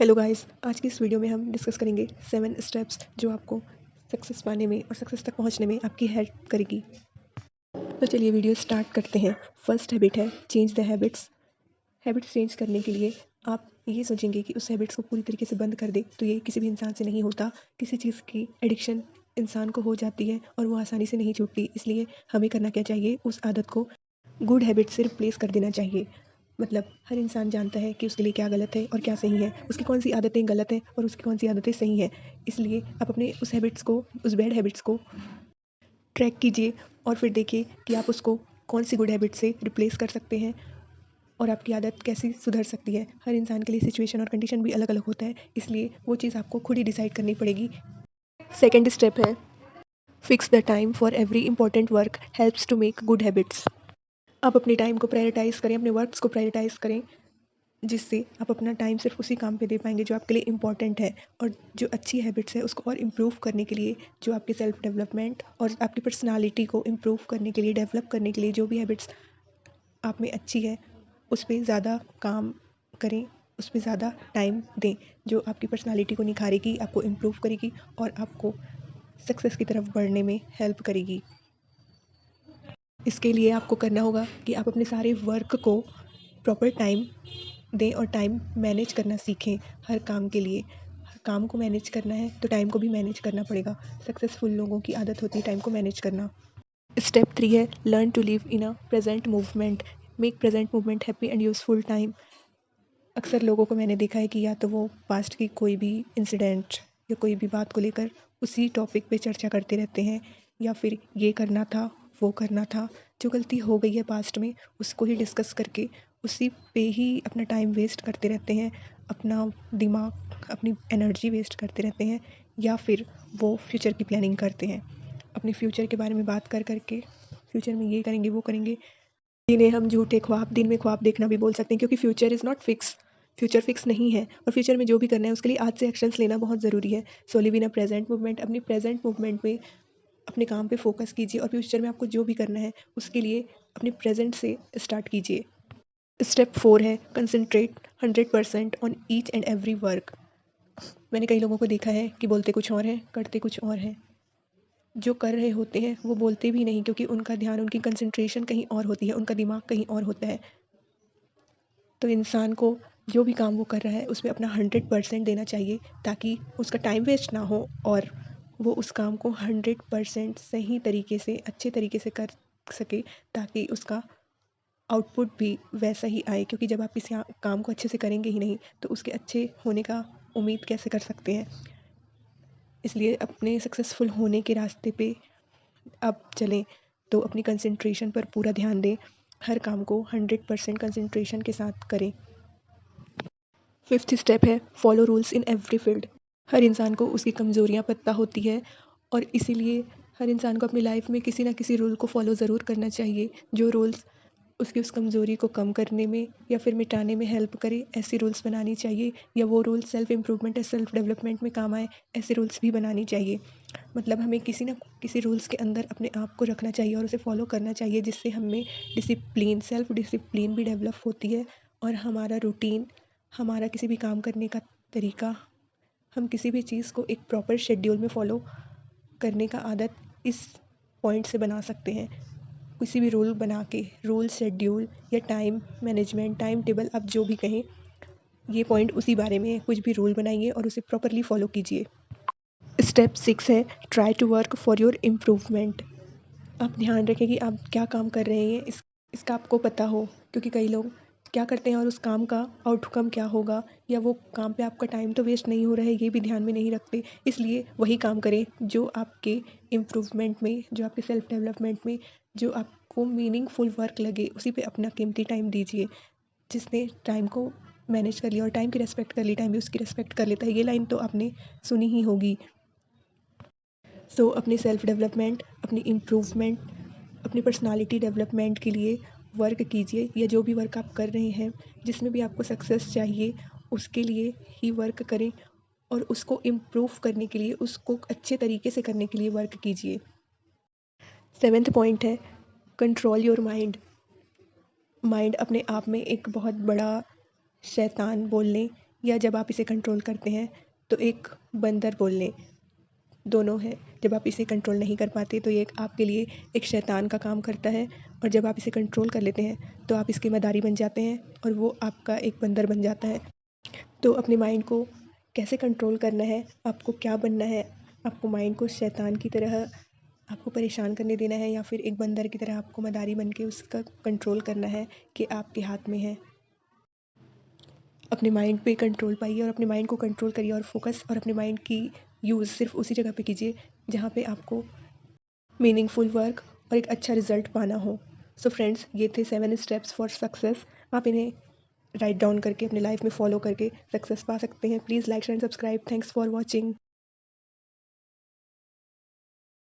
Hello guys, आज की इस वीडियो में हम डिस्कस करेंगे 7 स्टेप्स जो आपको सक्सेस पाने में और सक्सेस तक पहुंचने में आपकी हेल्प करेगी। तो चलिए वीडियो स्टार्ट करते हैं। फर्स्ट हैबिट है change the habits. Habits change करने के लिए आप ये सोचेंगे कि उस हैबिट्स को पूरी तरीके से बंद कर दे, तो ये किसी भी इंसान से नहीं होता। किसी चीज़ की एडिक्शन इंसान को हो जाती है और वो आसानी से नहीं छूटती। इसलिए हमें करना क्या चाहिए, उस आदत को गुड हैबिट से रिप्लेस कर देना चाहिए। मतलब हर इंसान जानता है कि उसके लिए क्या गलत है और क्या सही है, उसकी कौन सी आदतें गलत हैं और उसकी कौन सी आदतें सही हैं। इसलिए आप अपने उस हैबिट्स को, उस बैड हैबिट्स को ट्रैक कीजिए और फिर देखिए कि आप उसको कौन सी गुड हैबिट से रिप्लेस कर सकते हैं और आपकी आदत कैसी सुधर सकती है। हर इंसान के लिए सिचुएशन और कंडीशन भी अलग अलग होता है, इसलिए वो चीज़ आपको खुद ही डिसाइड करनी पड़ेगी। सेकेंड स्टेप है fix the time for every important work helps to make good habits. आप अपने टाइम को प्रायोरिटाइज़ करें, अपने वर्क्स को प्रायोरिटाइज़ करें, जिससे आप अपना टाइम सिर्फ उसी काम पे दे पाएंगे जो आपके लिए इम्पॉर्टेंट है। और जो अच्छी हैबिट्स है उसको और इम्प्रूव करने के लिए, जो आपके सेल्फ डेवलपमेंट और आपकी पर्सनालिटी को इम्प्रूव करने के लिए, डेवलप करने के लिए, जो भी हैबिट्स आप में अच्छी है उस पर ज़्यादा काम करें, उस पर ज़्यादा टाइम दें, जो आपकी पर्सनालिटी को निखारेगी, आपको इम्प्रूव करेगी और आपको सक्सेस की तरफ बढ़ने में हेल्प करेगी। इसके लिए आपको करना होगा कि आप अपने सारे वर्क को प्रॉपर टाइम दें और टाइम मैनेज करना सीखें। हर काम के लिए हर काम को मैनेज करना है तो टाइम को भी मैनेज करना पड़ेगा। सक्सेसफुल लोगों की आदत होती है टाइम को मैनेज करना। स्टेप 3 है learn to live in a present movement. Make present movement happy and useful time. अक्सर लोगों को मैंने देखा है कि या तो वो पास्ट की कोई भी इंसिडेंट या कोई भी बात को लेकर उसी टॉपिक पे चर्चा करते रहते हैं, या फिर ये करना था, वो करना था, जो गलती हो गई है पास्ट में उसको ही डिस्कस करके उसी पे ही अपना टाइम वेस्ट करते रहते हैं, अपना दिमाग, अपनी एनर्जी वेस्ट करते रहते हैं। या फिर वो फ्यूचर की प्लानिंग करते हैं, अपने फ्यूचर के बारे में बात कर करके फ्यूचर में ये करेंगे, वो करेंगे, जिन्हें हम झूठे ख्वाब, दिन में ख्वाब देखना भी बोल सकते हैं, क्योंकि future is not fix. Future fix नहीं है और फ्यूचर में जो भी करना है उसके लिए आज से एक्शंस लेना बहुत ज़रूरी है। So live in a present movement. अपनी प्रेजेंट मूवमेंट में अपने काम पे फोकस कीजिए और फ्यूचर में आपको जो भी करना है उसके लिए अपने प्रेजेंट से स्टार्ट कीजिए। स्टेप 4 है concentrate 100% on each and every work. मैंने कई लोगों को देखा है कि बोलते कुछ और हैं, करते कुछ और हैं। जो कर रहे होते हैं वो बोलते भी नहीं, क्योंकि उनका ध्यान, उनकी कंसंट्रेशन कहीं और होती है, उनका दिमाग कहीं और होता है। तो इंसान को जो भी काम वो कर रहा है उसमें अपना 100% देना चाहिए, ताकि उसका टाइम वेस्ट ना हो और वो उस काम को 100% सही तरीके से, अच्छे तरीके से कर सके, ताकि उसका आउटपुट भी वैसा ही आए। क्योंकि जब आप किसी काम को अच्छे से करेंगे ही नहीं तो उसके अच्छे होने का उम्मीद कैसे कर सकते हैं। इसलिए अपने सक्सेसफुल होने के रास्ते पे आप चलें तो अपनी कंसंट्रेशन पर पूरा ध्यान दें, हर काम को 100% कंसंट्रेशन के साथ करें। फिफ्थ स्टेप है follow rules in every field. हर इंसान को उसकी कमज़ोरियाँ पता होती है और इसीलिए हर इंसान को अपनी लाइफ में किसी ना किसी रूल को फॉलो ज़रूर करना चाहिए, जो रूल्स उसकी उस कमज़ोरी को कम करने में या फिर मिटाने में हेल्प करे। ऐसे रूल्स बनानी चाहिए, या वो रूल्स सेल्फ इम्प्रूवमेंट या सेल्फ डेवलपमेंट में काम आए, ऐसे रूल्स भी बनानी चाहिए। मतलब हमें किसी ना किसी रूल्स के अंदर अपने आप को रखना चाहिए और उसे फॉलो करना चाहिए, जिससे हमें डिसिप्लिन, सेल्फ डिसिप्लिन भी डेवलप होती है और हमारा रूटीन, हमारा किसी भी काम करने का तरीका, हम किसी भी चीज़ को एक प्रॉपर शेड्यूल में फॉलो करने का आदत इस पॉइंट से बना सकते हैं। किसी भी रूल बना के, रूल, शेड्यूल या टाइम मैनेजमेंट, टाइम टेबल, आप जो भी कहें, ये पॉइंट उसी बारे में है। कुछ भी रूल बनाइए और उसे प्रॉपरली फॉलो कीजिए। स्टेप 6 है try to work for your improvement. आप ध्यान रखें कि आप क्या काम कर रहे हैं, इसका आपको पता हो, क्योंकि कई लोग क्या करते हैं और उस काम का आउटकम क्या होगा, या वो काम पे आपका टाइम तो वेस्ट नहीं हो रहा है, ये भी ध्यान में नहीं रखते। इसलिए वही काम करें जो आपके इम्प्रूवमेंट में, जो आपके सेल्फ डेवलपमेंट में, जो आपको मीनिंगफुल वर्क लगे, उसी पे अपना कीमती टाइम दीजिए। जिसने टाइम को मैनेज कर लिया और टाइम की रिस्पेक्ट कर ली, टाइम भी उसकी रिस्पेक्ट कर लेता है। ये लाइन तो आपने सुनी ही होगी। अपनी सेल्फ डेवलपमेंट, अपनी इम्प्रूवमेंट, अपनी पर्सनालिटी डेवलपमेंट के लिए वर्क कीजिए, या जो भी वर्क आप कर रहे हैं, जिसमें भी आपको सक्सेस चाहिए उसके लिए ही वर्क करें और उसको इम्प्रूव करने के लिए, उसको अच्छे तरीके से करने के लिए वर्क कीजिए। 7वां पॉइंट है कंट्रोल योर माइंड। माइंड अपने आप में एक बहुत बड़ा शैतान बोल लें, या जब आप इसे कंट्रोल करते हैं तो एक बंदर बोल लें, दोनों है। जब आप इसे कंट्रोल नहीं कर पाते तो ये आपके लिए एक शैतान का काम करता है, और जब आप इसे कंट्रोल कर लेते हैं तो आप इसके मदारी बन जाते हैं और वो आपका एक बंदर बन जाता है। तो अपने माइंड को कैसे कंट्रोल करना है, आपको क्या बनना है, आपको माइंड को शैतान की तरह आपको परेशान करने देना है या फिर एक बंदर की तरह आपको मदारी बन के उसका कंट्रोल करना है, कि आपके हाथ में है। अपने माइंड पे कंट्रोल पाइए और अपने माइंड को कंट्रोल करिए और फोकस और अपने माइंड की यूज़ सिर्फ उसी जगह पे कीजिए जहाँ पे आपको मीनिंगफुल वर्क और एक अच्छा रिजल्ट पाना हो। सो फ्रेंड्स, ये थे 7 स्टेप्स फॉर सक्सेस। आप इन्हें राइट डाउन करके अपने लाइफ में फॉलो करके सक्सेस पा सकते हैं। Please like, share and subscribe. Thanks for watching.